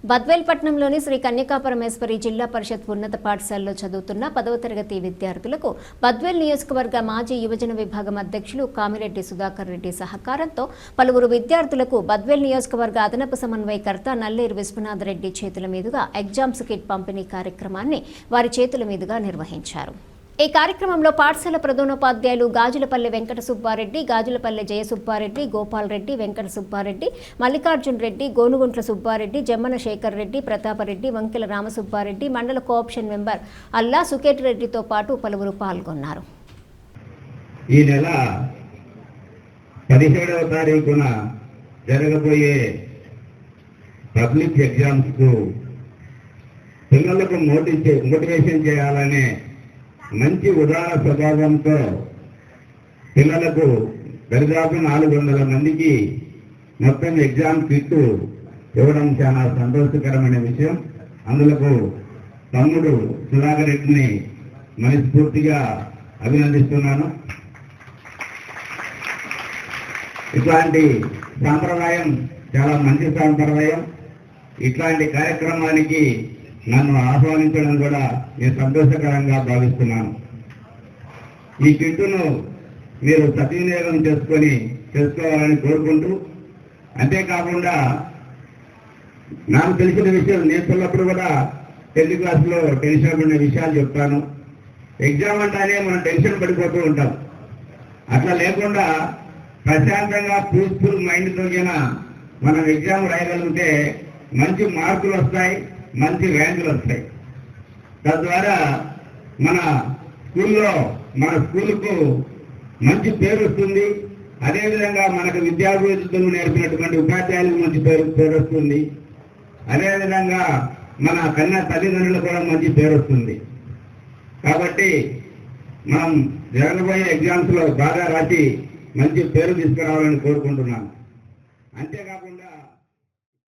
బద్వేల్ పట్టణంలోని శ్రీ కన్యకాపరమేశ్వరి జిల్లా పరిషత్ ఉన్నత పాఠశాలలో చదువుతున్న 10వ తరగతి విద్యార్థులకు బద్వేల్ నియోజకవర్గ మాజీ యువజన విభాగం అధ్యక్షులు కామిరెడ్డి సుధాకర్ రెడ్డి సహకారంతో పలువురు విద్యార్థులకు బద్వేల్ నియోజకవర్గ అదనపు సమన్వయకర్త నల్లేరు విశ్వనాథ్ రెడ్డి చేతుల మీదుగా ఎగ్జామ్స్ కిట్ పంపిణీ కార్యక్రమాన్ని వారి చేతుల మీదుగా నిర్వహించారు। ఈ కార్యక్రమంలో పాఠశాల ప్రధానోపాధ్యాయులు గాజులపల్లె వెంకట సుబ్బారెడ్డి, గాజులపల్లె జయసుబ్బారెడ్డి, గోపాల్ రెడ్డి, వెంకట సుబ్బారెడ్డి, మల్లికార్జున్ రెడ్డి, గోనుగుంట్ల సుబ్బారెడ్డి, జమ్మన శేఖర్ రెడ్డి, ప్రతాపరెడ్డి, వంకెల రామసుబ్బారెడ్డి, మండల కోఆప్షన్ మెంబర్ అల్లా సుకేట్ రెడ్డితో పాటు పలువురు పాల్గొన్నారు। ఈ నెల 17వ తారీఖున జరగబోయే పబ్లిక్ ఎగ్జామ్స్ కు పిల్లలకు మోటివేషన్ చేయాలనే మంచి ఉదార స్వభావంతో పిల్లలకు దరిదాపు 400 మందికి మొత్తం ఎగ్జామ్ కిట్ ఇవ్వడం చాలా సంతోషకరమైన విషయం। అందులో తమ్ముడు సుధాకర్ రెడ్డిని మనస్ఫూర్తిగా అభినందిస్తున్నాను। ఇట్లాంటి సాంప్రదాయం చాలా మంచి సాంప్రదాయం। ఇట్లాంటి కార్యక్రమానికి నన్ను ఆహ్వానించడం కూడా నేను సంతోషకరంగా భావిస్తున్నాను। ఈ కిట్టును మీరు సద్వినియోగం చేసుకోవాలని కోరుకుంటూ, అంతేకాకుండా నాకు తెలిసిన విషయం, నేను పిల్లప్పుడు కూడా 10th క్లాస్లో టెన్షన్ పడిన విషయాలు చెప్తాను। ఎగ్జామ్ అంటేనే మనం టెన్షన్ పడిపోతూ ఉంటాం। అట్లా లేకుండా ప్రశాంతంగా పీస్ఫుల్ మైండ్తో మనం ఎగ్జామ్ రాయగలిగితే మంచి మార్కులు వస్తాయి, మంచి ర్యాంకులు వస్తాయి। తద్వారా మన స్కూలుకు మంచి పేరు వస్తుంది। అదేవిధంగా మనకు విద్యాభివృద్ధులు నేర్పినటువంటి ఉపాధ్యాయులకు మంచి పేరు వస్తుంది। అదేవిధంగా మన కన్నా తల్లిదండ్రులకు కూడా మంచి పేరు వస్తుంది। కాబట్టి మనం జరగబోయే ఎగ్జామ్స్లో బాగా రాసి మంచి పేరు తీసుకురావాలని కోరుకుంటున్నాను। అంతేకాకుండా